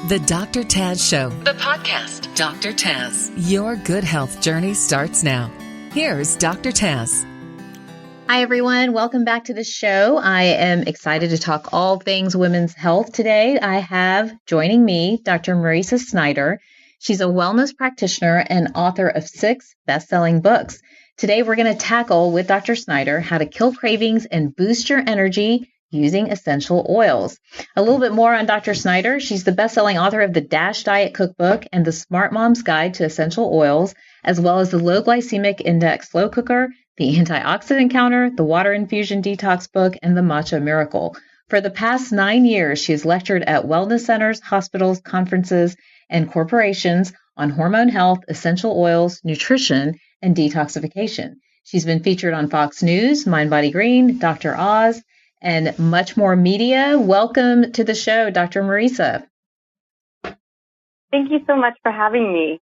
The Dr. Taz Show, the podcast. Dr. Taz, your good health journey starts now. Here's Dr. Taz. Hi, everyone. Welcome back to the show. I am excited to talk all things women's health today. I have joining me Dr. Mariza Snyder. She's a wellness practitioner and author of 6 best-selling books. Today, we're going to tackle with Dr. Snyder how to kill cravings and boost your energy using essential oils. A little bit more on Dr. Snyder. She's the best-selling author of the DASH Diet Cookbook and the Smart Mom's Guide to Essential Oils, as well as the Low Glycemic Index Slow Cooker, the Antioxidant Counter, the Water Infusion Detox Book, and the Matcha Miracle. For the past 9 years, she has lectured at wellness centers, hospitals, conferences, and corporations on hormone health, essential oils, nutrition, and detoxification. She's been featured on Fox News, Mind Body Green, Dr. Oz, and much more media. Welcome to the show, Dr. Mariza. Thank you so much for having me.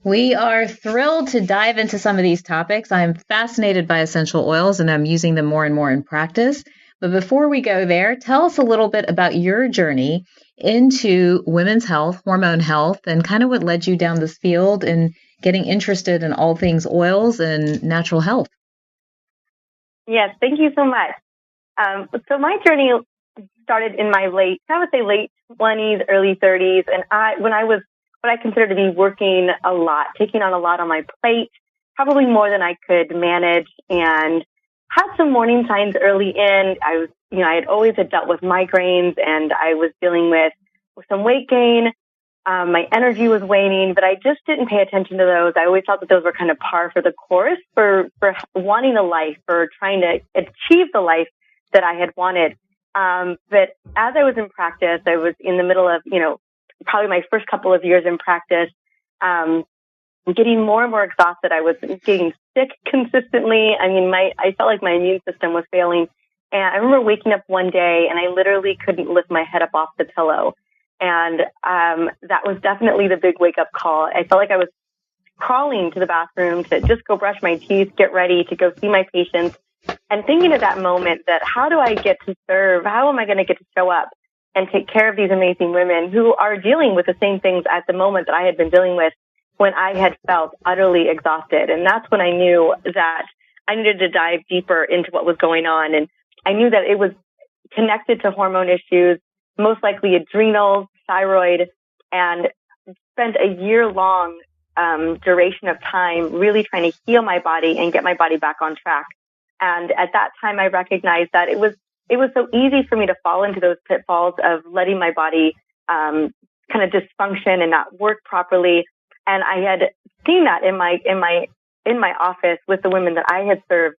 We are thrilled to dive into some of these topics. I'm fascinated by essential oils, and I'm using them more and more in practice. But before we go there, tell us a little bit about your journey into women's health, hormone health, and kind of what led you down this field and getting interested in all things oils and natural health. Yes, thank you so much. So my journey started in my late 20s, early 30s, and when I was what I consider to be working a lot, taking on a lot on my plate, probably more than I could manage, and had some warning signs early in. I had always dealt with migraines, and I was dealing with some weight gain. My energy was waning, but I just didn't pay attention to those. I always thought that those were kind of par for the course for wanting a life, for trying to achieve the life that I had wanted. But as I was in practice, I was in the middle of, probably my first couple of years in practice, getting more and more exhausted. I was getting sick consistently. I felt like my immune system was failing. And I remember waking up one day and I literally couldn't lift my head up off the pillow. And that was definitely the big wake up call. I felt like I was crawling to the bathroom to just go brush my teeth, get ready to go see my patients, and thinking at that moment that how do I get to serve? How am I going to get to show up and take care of these amazing women who are dealing with the same things at the moment that I had been dealing with when I had felt utterly exhausted? And that's when I knew that I needed to dive deeper into what was going on. And I knew that it was connected to hormone issues, most likely adrenals, thyroid, and spent a year-long duration of time really trying to heal my body and get my body back on track. And at that time, I recognized that it was so easy for me to fall into those pitfalls of letting my body kind of dysfunction and not work properly. And I had seen that in my office with the women that I had served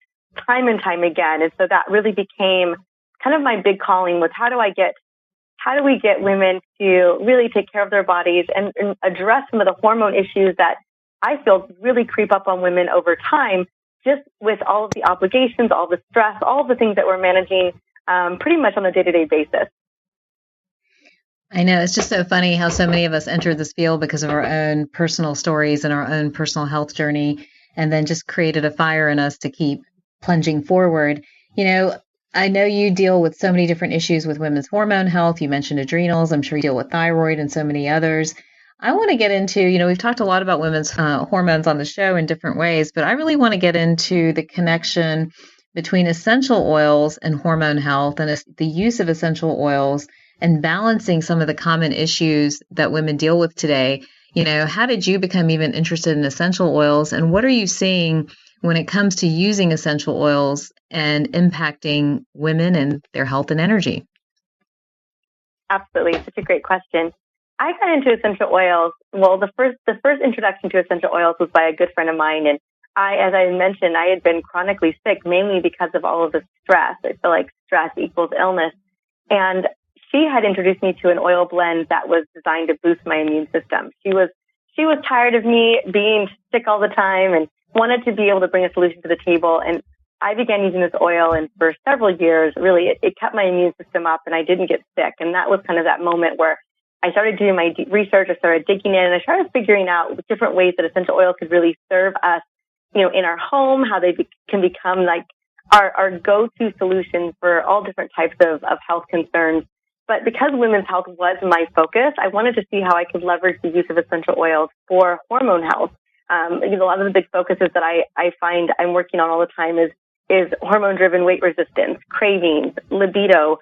time and time again. And so that really became kind of my big calling was how do we get women to really take care of their bodies and address some of the hormone issues that I feel really creep up on women over time, just with all of the obligations, all the stress, all of the things that we're managing pretty much on a day-to-day basis. I know. It's just so funny how so many of us entered this field because of our own personal stories and our own personal health journey, and then just created a fire in us to keep plunging forward. I know you deal with so many different issues with women's hormone health. You mentioned adrenals. I'm sure you deal with thyroid and so many others. I want to get into, we've talked a lot about women's hormones on the show in different ways, but I really want to get into the connection between essential oils and hormone health and the use of essential oils and balancing some of the common issues that women deal with today. How did you become even interested in essential oils, and what are you seeing when it comes to using essential oils and impacting women and their health and energy? Absolutely. Such a great question. I got into essential oils. Well, the first introduction to essential oils was by a good friend of mine. And as I mentioned, I had been chronically sick mainly because of all of the stress. I feel like stress equals illness. And she had introduced me to an oil blend that was designed to boost my immune system. She was tired of me being sick all the time and wanted to be able to bring a solution to the table. And I began using this oil, and for several years, really, it kept my immune system up and I didn't get sick. And that was kind of that moment where I started doing my research, I started digging in, and I started figuring out different ways that essential oils could really serve us, in our home, how they can become like our go-to solution for all different types of health concerns. But because women's health was my focus, I wanted to see how I could leverage the use of essential oils for hormone health. A lot of the big focuses that I find I'm working on all the time is hormone-driven weight resistance, cravings, libido,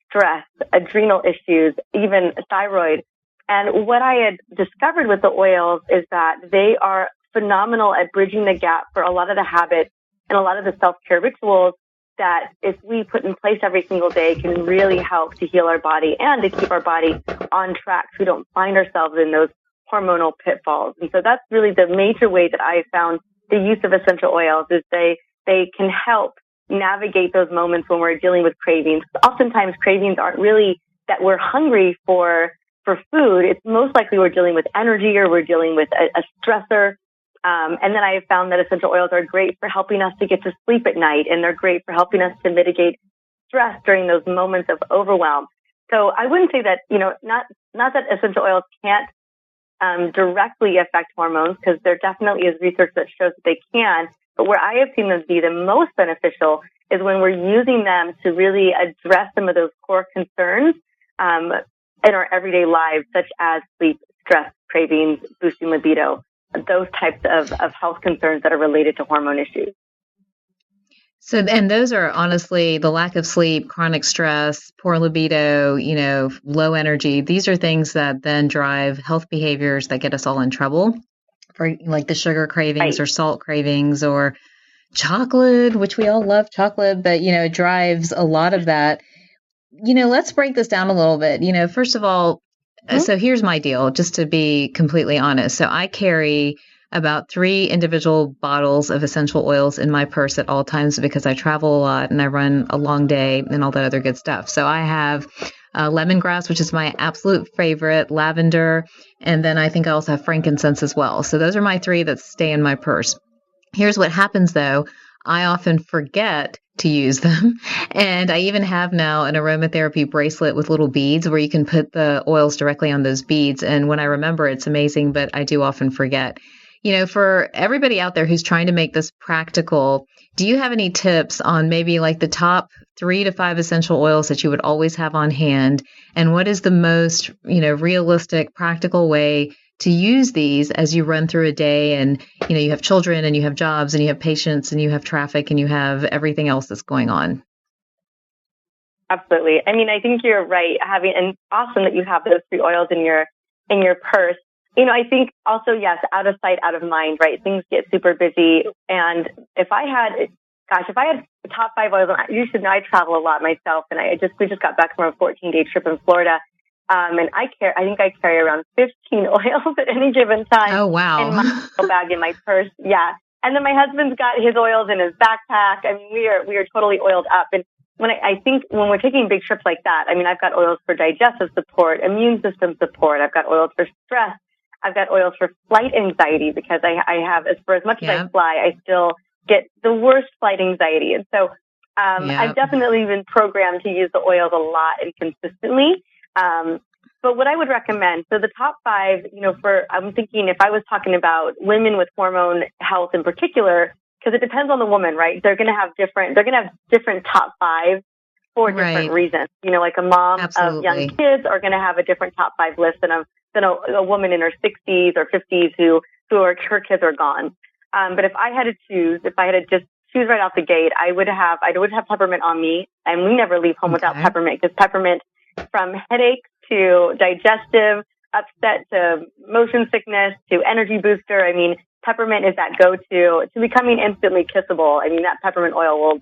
stress, adrenal issues, even thyroid. And what I had discovered with the oils is that they are phenomenal at bridging the gap for a lot of the habits and a lot of the self-care rituals that if we put in place every single day can really help to heal our body and to keep our body on track so we don't find ourselves in those hormonal pitfalls. And so that's really the major way that I found the use of essential oils is they can help navigate those moments when we're dealing with cravings. Oftentimes cravings aren't really that we're hungry for food. It's most likely we're dealing with energy or we're dealing with a stressor. And then I have found that essential oils are great for helping us to get to sleep at night, and they're great for helping us to mitigate stress during those moments of overwhelm. So I wouldn't say that, not that essential oils can't directly affect hormones, because there definitely is research that shows that they can. But where I have seen them be the most beneficial is when we're using them to really address some of those core concerns in our everyday lives, such as sleep, stress, cravings, boosting libido, those types of health concerns that are related to hormone issues. So, and those are honestly the lack of sleep, chronic stress, poor libido, low energy. These are things that then drive health behaviors that get us all in trouble, for like the sugar cravings, right, or salt cravings or chocolate, which we all love chocolate, but, it drives a lot of that. Let's break this down a little bit. First of all, so here's my deal, just to be completely honest. So I carry about 3 individual bottles of essential oils in my purse at all times because I travel a lot and I run a long day and all that other good stuff. So I have lemongrass, which is my absolute favorite, lavender, and then I think I also have frankincense as well. So those are my 3 that stay in my purse. Here's what happens though. I often forget to use them. And I even have now an aromatherapy bracelet with little beads where you can put the oils directly on those beads. And when I remember, it's amazing, but I do often forget. For everybody out there who's trying to make this practical, do you have any tips on maybe like the top 3 to 5 essential oils that you would always have on hand? And what is the most, realistic, practical way to use these as you run through a day and, you have children and you have jobs and you have patients and you have traffic and you have everything else that's going on? Absolutely. I think you're right. And awesome that you have those 3 oils in your purse. I think also, yes, out of sight, out of mind, right? Things get super busy. And if I had the top 5 oils, you should know I travel a lot myself. And we just got back from a 14-day trip in Florida. And I think I carry around 15 oils at any given time. Oh, wow. In my bag, in my purse. Yeah. And then my husband's got his oils in his backpack. We are totally oiled up. And I think when we're taking big trips like that, I've got oils for digestive support, immune system support. I've got oils for stress. I've got oils for flight anxiety because I have, as much as I fly, I still get the worst flight anxiety. And so I've definitely been programmed to use the oils a lot and consistently. But what I would recommend, so the top 5, I'm thinking if I was talking about women with hormone health in particular, because it depends on the woman, right? They're going to have different top 5 for different reasons. Like a mom of young kids are going to have a different top 5 list than a woman in her 60s or 50s who her kids are gone. But if I had to just choose right off the gate, I would have peppermint on me, and we never leave home without peppermint, because peppermint, from headaches to digestive upset to motion sickness to energy booster. Peppermint is that go-to to becoming instantly kissable. That peppermint oil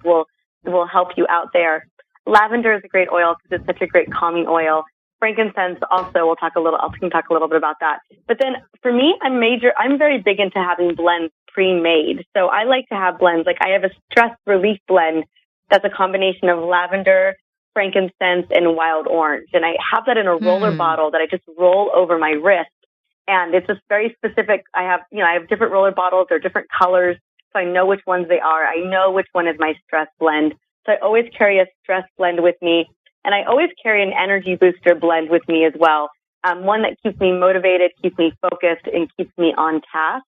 will help you out there. Lavender is a great oil because it's such a great calming oil. Frankincense also, I can talk a little bit about that. But then for me, I'm very big into having blends pre-made. So I like to have blends. Like I have a stress relief blend that's a combination of lavender, frankincense, and wild orange. And I have that in a roller bottle that I just roll over my wrist. And it's just very specific. I have different roller bottles. They're different colors. So I know which ones they are. I know which one is my stress blend. So I always carry a stress blend with me. And I always carry an energy booster blend with me as well. One that keeps me motivated, keeps me focused, and keeps me on task.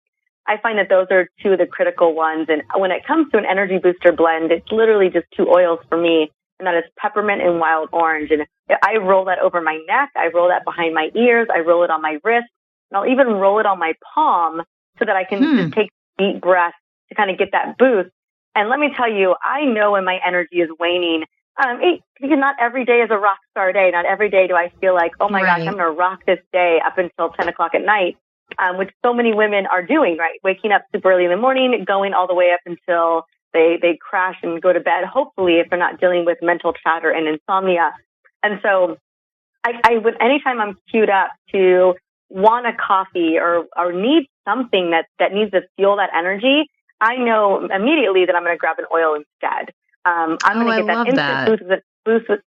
I find that those are 2 of the critical ones. And when it comes to an energy booster blend, it's literally just 2 oils for me. and that is peppermint and wild orange. And I roll that over my neck. I roll that behind my ears. I roll it on my wrist. And I'll even roll it on my palm so that I can just take deep breaths to kind of get that boost. And let me tell you, I know when my energy is waning. Because not every day is a rock star day. Not every day do I feel like, oh my gosh, I'm going to rock this day up until 10 o'clock at night, which so many women are doing, right? Waking up super early in the morning, going all the way up until they crash and go to bed, hopefully, if they're not dealing with mental chatter and insomnia. And so I would, anytime I'm queued up to want a coffee or need something that needs to fuel that energy, I know immediately that I'm going to grab an oil instead. I'm going to get that instant boost with,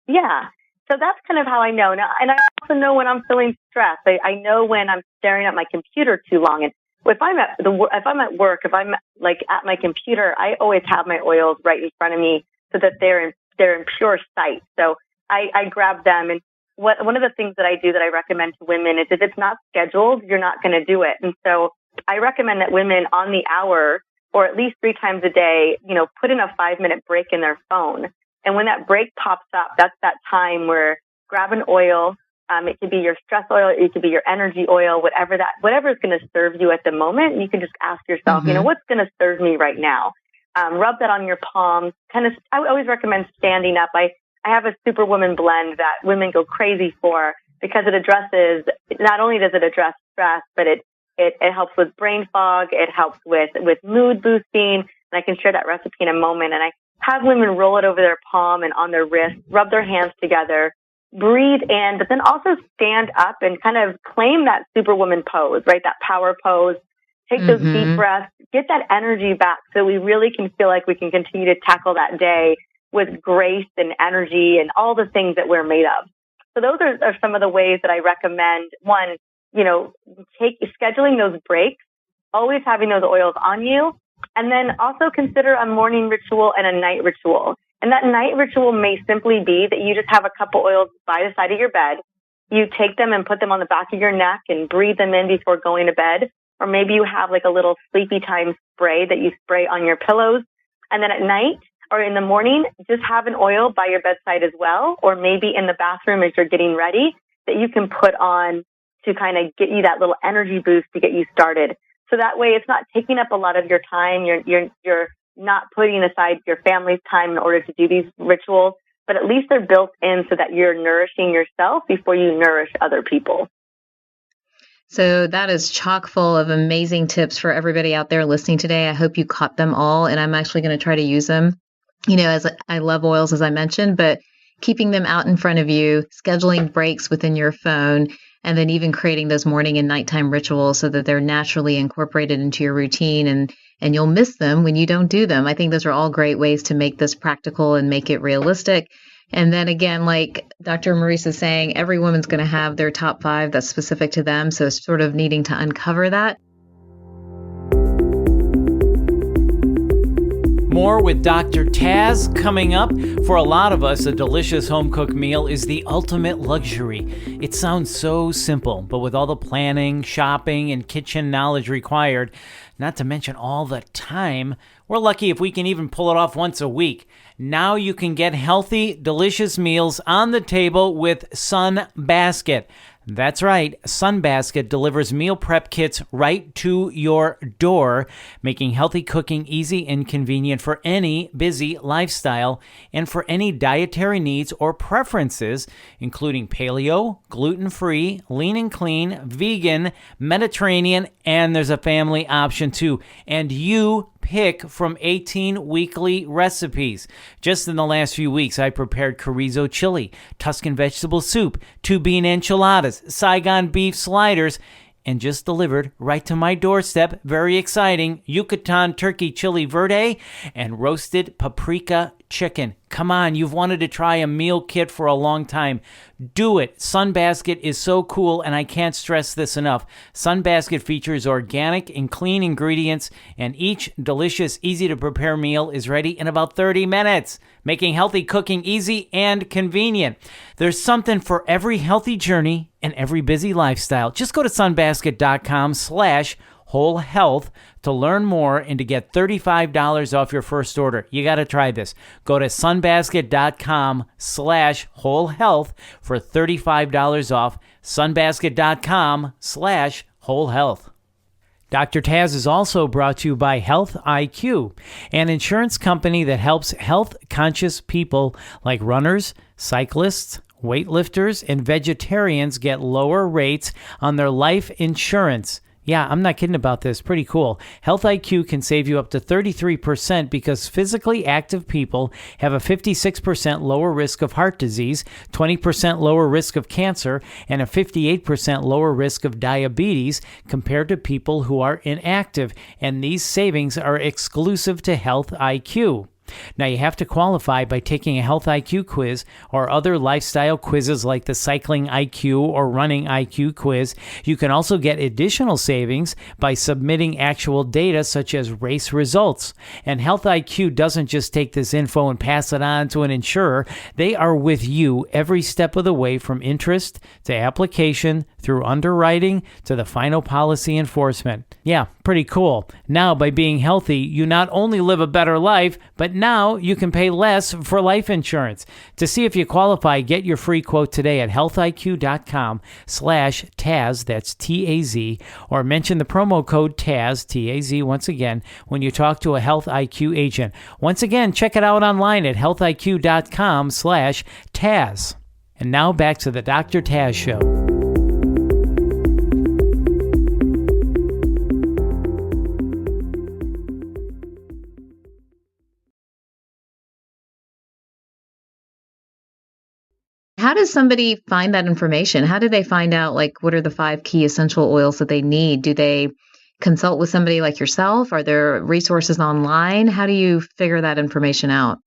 yeah. So that's kind of how I know. Now, and I also know when I'm feeling stressed. I know when I'm staring at my computer too long. And if I'm at work, if I'm like at my computer, I always have my oils right in front of me so that they're in pure sight. So I grab them. And one of the things that I do that I recommend to women is if it's not scheduled, you're not going to do it. And so I recommend that women on the hour, or at least 3 times a day, put in a 5-minute break in their phone. And when that break pops up, that's that time where grab an oil. It could be your stress oil, it could be your energy oil, whatever is going to serve you at the moment. And you can just ask yourself, what's going to serve me right now? Rub that on your palms. I always recommend standing up. I have a Superwoman blend that women go crazy for because it addresses, not only does it address stress, but it helps with brain fog. It helps with mood boosting. And I can share that recipe in a moment. And I have women roll it over their palm and on their wrist, rub their hands together, breathe in, but then also stand up and kind of claim that Superwoman pose, right? That power pose. Take those deep breaths, get that energy back so we really can feel like we can continue to tackle that day with grace and energy and all the things that we're made of. So those are some of the ways that I recommend. One, scheduling those breaks, always having those oils on you, and then also consider a morning ritual and a night ritual. And that night ritual may simply be that you just have a couple oils by the side of your bed. You take them and put them on the back of your neck and breathe them in before going to bed. Or maybe you have like a little sleepy time spray that you spray on your pillows. And then at night or in the morning, just have an oil by your bedside as well. Or maybe in the bathroom as you're getting ready that you can put on to kind of get you that little energy boost to get you started. So that way it's not taking up a lot of your time. You're not putting aside your family's time in order to do these rituals, but at least they're built in so that you're nourishing yourself before you nourish other people. So that is chock full of amazing tips for everybody out there listening today. I hope you caught them all, and I'm actually going to try to use them. As I love oils, as I mentioned, but keeping them out in front of you, scheduling breaks within your phone, and then even creating those morning and nighttime rituals so that they're naturally incorporated into your routine and you'll miss them when you don't do them. I think those are all great ways to make this practical and make it realistic. And then again, like Dr. Mariza is saying, every woman's going to have their top 5 that's specific to them. So it's sort of needing to uncover that. More with Dr. Taz coming up. For a lot of us, a delicious home-cooked meal is the ultimate luxury. It sounds so simple, but with all the planning, shopping, and kitchen knowledge required, not to mention all the time, we're lucky if we can even pull it off once a week. Now you can get healthy, delicious meals on the table with Sunbasket. That's right, Sunbasket delivers meal prep kits right to your door, making healthy cooking easy and convenient for any busy lifestyle and for any dietary needs or preferences, including paleo, gluten-free, lean and clean, vegan, Mediterranean, and there's a family option too. And you pick from 18 weekly recipes. Just in the last few weeks, I prepared chorizo chili, Tuscan vegetable soup, 2 bean enchiladas, Saigon beef sliders, and just delivered right to my doorstep, very exciting, Yucatan turkey chili verde and roasted paprika chicken. Come on, you've wanted to try a meal kit for a long time. Do it. Sunbasket is so cool, and I can't stress this enough. Sunbasket features organic and clean ingredients, and each delicious, easy-to-prepare meal is ready in about 30 minutes, making healthy cooking easy and convenient. There's something for every healthy journey and every busy lifestyle. Just go to sunbasket.com/whole whole health to learn more and to get $35 off your first order. You got to try this. Go to sunbasket.com/whole health for $35 off. sunbasket.com/whole health. Dr. Taz is also brought to you by Health IQ, an insurance company that helps health-conscious people like runners, cyclists, weightlifters, and vegetarians get lower rates on their life insurance. Yeah, I'm not kidding about this. Pretty cool. Health IQ can save you up to 33% because physically active people have a 56% lower risk of heart disease, 20% lower risk of cancer, and a 58% lower risk of diabetes compared to people who are inactive. And these savings are exclusive to Health IQ. Now, you have to qualify by taking a Health IQ quiz or other lifestyle quizzes like the Cycling IQ or Running IQ quiz. You can also get additional savings by submitting actual data such as race results. And Health IQ doesn't just take this info and pass it on to an insurer. They are with you every step of the way from interest to application through underwriting to the final policy enforcement. Yeah, pretty cool. Now, by being healthy, you not only live a better life, but now you can pay less for life insurance. To see if you qualify, get your free quote today at healthiq.com/Taz, that's T-A-Z, or mention the promo code Taz, T-A-Z, once again, when you talk to a Health IQ agent. Once again, check it out online at healthiq.com/Taz. And now back to the Dr. Taz Show. How does somebody find that information? How do they find out, like, what are the 5 key essential oils that they need? Do they consult with somebody like yourself? Are there resources online? How do you figure that information out?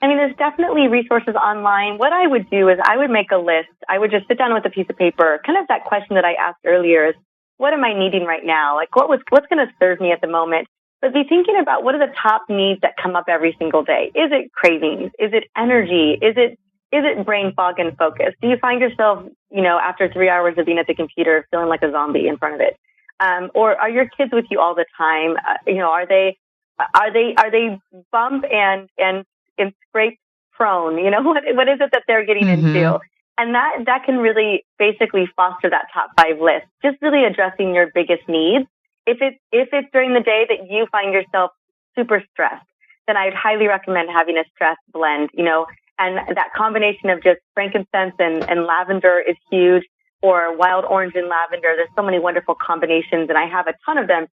I mean, there's definitely resources online. What I would do is I would make a list. I would just sit down with a piece of paper, kind of that question that I asked earlier is, what am I needing right now? Like, what's going to serve me at the moment? But be thinking about what are the top needs that come up every single day? Is it cravings? Is it energy? Is it brain fog and focus? Do you find yourself, after 3 hours of being at the computer, feeling like a zombie in front of it? Or are your kids with you all the time? Are they bump and scrape prone? What is it that they're getting into? And that can really basically foster that top 5 list. Just really addressing your biggest needs. If it's during the day that you find yourself super stressed, then I'd highly recommend having a stress blend, and that combination of just frankincense and lavender is huge, or wild orange and lavender. There's so many wonderful combinations, and I have a ton of them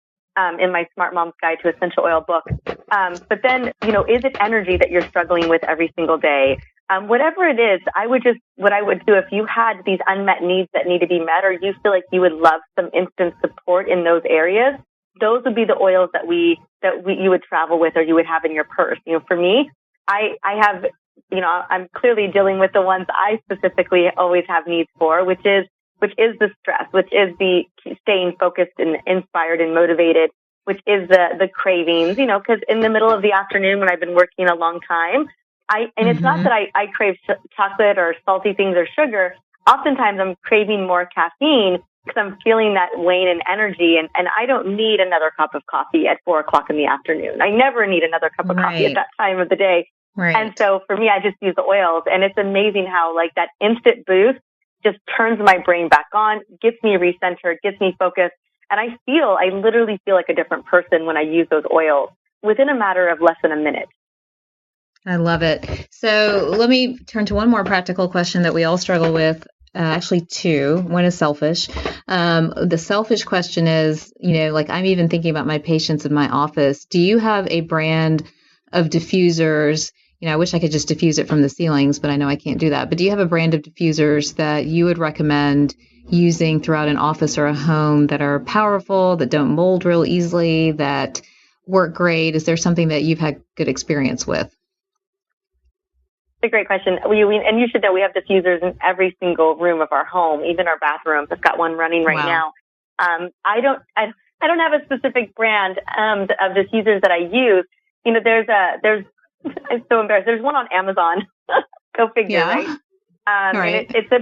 in my Smart Mom's Guide to Essential Oil book. But then, is it energy that you're struggling with every single day? Whatever it is, what I would do if you had these unmet needs that need to be met, or you feel like you would love some instant support in those areas, those would be the oils that you would travel with, or you would have in your purse. For me, I have, I'm clearly dealing with the ones I specifically always have needs for, which is the stress, which is the staying focused and inspired and motivated, which is the cravings, because in the middle of the afternoon when I've been working a long time, it's not that I crave chocolate or salty things or sugar. Oftentimes I'm craving more caffeine because I'm feeling that wane in energy, and I don't need another cup of coffee at 4:00 in the afternoon. I never need another cup of coffee at that time of the day. Right. And so for me, I just use the oils, and it's amazing how like that instant boost just turns my brain back on, gets me recentered, gets me focused. And I literally feel like a different person when I use those oils within a matter of less than a minute. I love it. So let me turn to one more practical question that we all struggle with. Actually, 2. One is selfish. The selfish question is, like I'm even thinking about my patients in my office. Do you have a brand of diffusers? I wish I could just diffuse it from the ceilings, but I know I can't do that. But do you have a brand of diffusers that you would recommend using throughout an office or a home that are powerful, that don't mold real easily, that work great? Is there something that you've had good experience with? It's a great question. And you should know we have diffusers in every single room of our home, even our bathrooms. I've got one running right now. I don't have a specific brand of diffusers that I use. I'm so embarrassed. There's one on Amazon. Go figure, right? Right. And it's a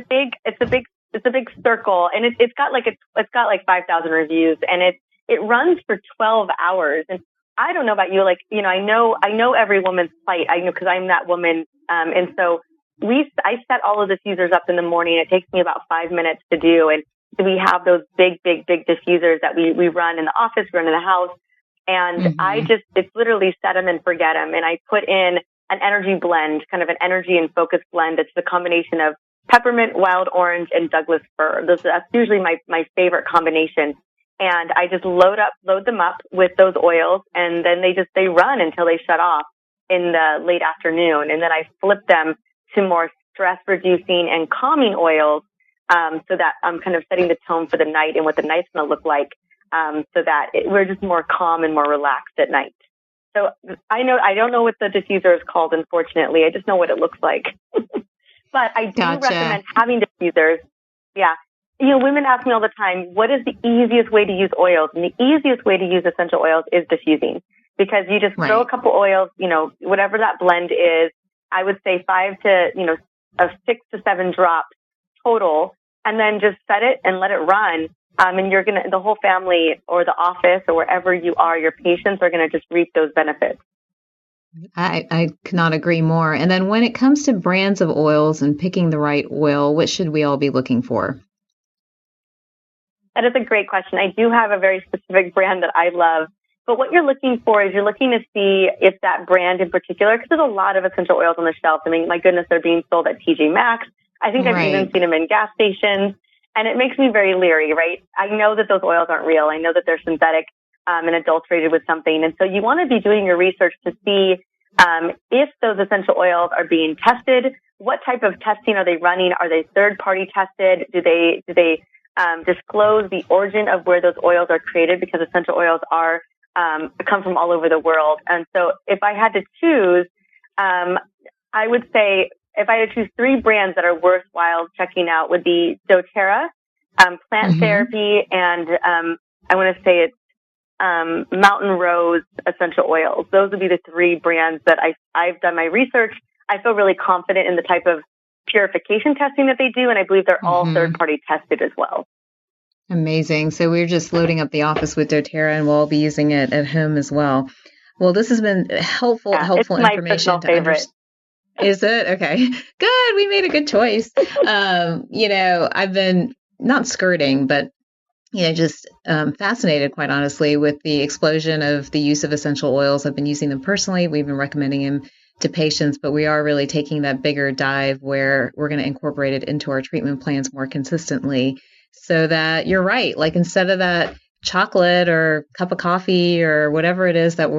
big it's a big circle, and it's got like 5,000 reviews, and it runs for 12 hours. And I don't know about you, like, you know, I know every woman's plight. I know, because I'm that woman. And so I set all of the diffusers up in the morning. It takes me about 5 minutes to do. And we have those big diffusers that we run in the office, run in the house. And it's literally set them and forget them. And I put in an energy blend, kind of an energy and focus blend. It's the combination of peppermint, wild orange, and Douglas fir. That's usually my favorite combination. And I just load them up with those oils, and then they run until they shut off in the late afternoon. And then I flip them to more stress reducing and calming oils, so that I'm kind of setting the tone for the night and what the night's going to look like, so that we're just more calm and more relaxed at night. So I don't know what the diffuser is called, unfortunately. I just know what it looks like. But I do recommend having diffusers. Yeah. You know, women ask me all the time, what is the easiest way to use oils? And the easiest way to use essential oils is diffusing, because you just throw a couple oils, you know, whatever that blend is. I would say 6 to 7 drops total, and then just set it and let it run. And the whole family or the office or wherever you are, your patients are going to just reap those benefits. I cannot agree more. And then when it comes to brands of oils and picking the right oil, what should we all be looking for? That is a great question. I do have a very specific brand that I love. But what you're looking for is you're looking to see if that brand in particular, because there's a lot of essential oils on the shelf. I mean, my goodness, they're being sold at TJ Maxx. I think I've even seen them in gas stations. And it makes me very leery, right? I know that those oils aren't real. I know that they're synthetic and adulterated with something. And so you want to be doing your research to see if those essential oils are being tested. What type of testing are they running? Are they third-party tested? Do they disclose the origin of where those oils are created? Because essential oils come from all over the world. And so if I had to choose, I would say if I had to choose 3 brands that are worthwhile checking out would be doTERRA, Plant Therapy, and I want to say it's Mountain Rose essential oils. Those would be the 3 brands that I've done my research. I feel really confident in the type of purification testing that they do, and I believe they're all third-party tested as well. Amazing. So we're just loading up the office with doTERRA, and we'll all be using it at home as well. Well, this has been helpful it's information. My personal favorite. Is it? Okay. Good. We made a good choice. I've been not skirting, but just fascinated, quite honestly, with the explosion of the use of essential oils. I've been using them personally. We've been recommending them to patients, but we are really taking that bigger dive where we're going to incorporate it into our treatment plans more consistently, so that you're right. Like, instead of that chocolate or cup of coffee or whatever it is that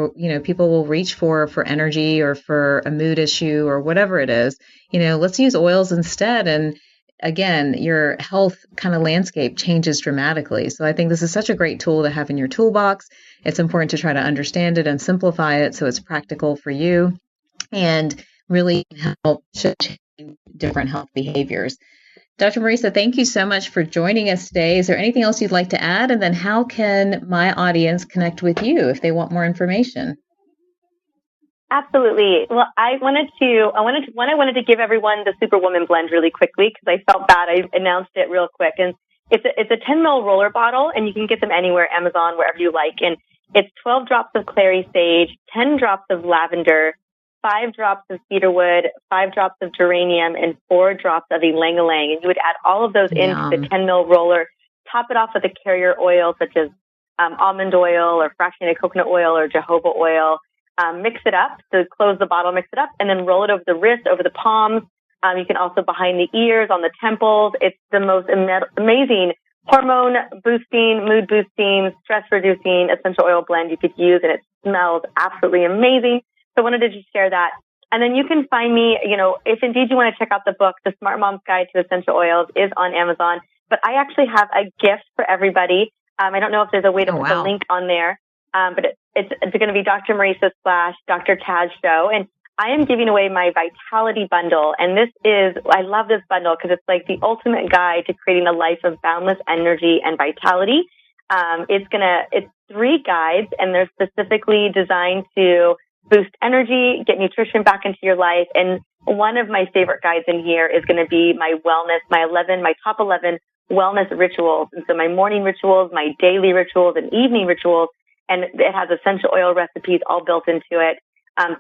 people will reach for energy or for a mood issue or whatever it is, let's use oils instead. And again, your health kind of landscape changes dramatically. So I think this is such a great tool to have in your toolbox. It's important to try to understand it and simplify it so it's practical for you and really help change different health behaviors. Dr. Mariza, thank you so much for joining us today. Is there anything else you'd like to add? And then how can my audience connect with you if they want more information? Absolutely. Well, I wanted to give everyone the Superwoman blend really quickly, because I felt bad. I announced it real quick. And it's a 10 ml roller bottle, and you can get them anywhere, Amazon, wherever you like. And it's 12 drops of clary sage, 10 drops of lavender, 5 drops of cedarwood, 5 drops of geranium, and 4 drops of ylang-ylang. And you would add all of those into the 10 ml roller, top it off with a carrier oil such as almond oil or fractionated coconut oil or jojoba oil. Mix it up. So close the bottle, mix it up, and then roll it over the wrist, over the palms. You can also behind the ears, on the temples. It's the most amazing hormone boosting, mood boosting, stress reducing essential oil blend you could use, and it smells absolutely amazing. So I wanted to just share that. And then you can find me, if indeed you want to check out the book, The Smart Mom's Guide to Essential Oils is on Amazon. But I actually have a gift for everybody. I don't know if there's a way to put the link on there, but it's going to be Dr. Mariza / Dr. Taz show. And I am giving away my Vitality Bundle. And I love this bundle because it's like the ultimate guide to creating a life of boundless energy and vitality. It's 3 guides, and they're specifically designed to boost energy, get nutrition back into your life, and one of my favorite guides in here is going to be my wellness, my top 11 wellness rituals. And so my morning rituals, my daily rituals, and evening rituals, and it has essential oil recipes all built into it.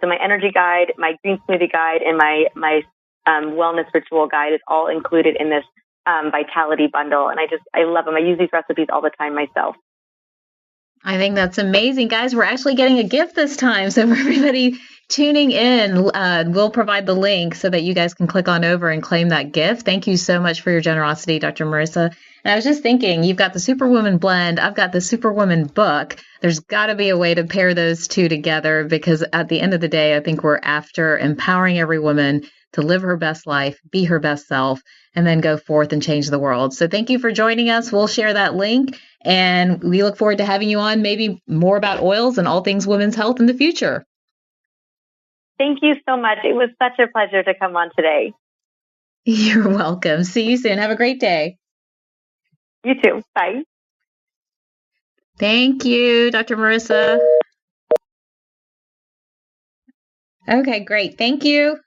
So my energy guide, my green smoothie guide, and my wellness ritual guide is all included in this vitality bundle. And I love them. I use these recipes all the time myself. I think that's amazing. Guys, we're actually getting a gift this time. So for everybody tuning in, we'll provide the link so that you guys can click on over and claim that gift. Thank you so much for your generosity, Dr. Mariza. And I was just thinking, you've got the Superwoman blend. I've got the Superwoman book. There's got to be a way to pair those two together, because at the end of the day, I think we're after empowering every woman to live her best life, be her best self, and then go forth and change the world. So thank you for joining us. We'll share that link, and we look forward to having you on, maybe more about oils and all things women's health in the future. Thank you so much. It was such a pleasure to come on today. You're welcome. See you soon. Have a great day. You too. Bye. Thank you, Dr. Mariza. Okay, great. Thank you.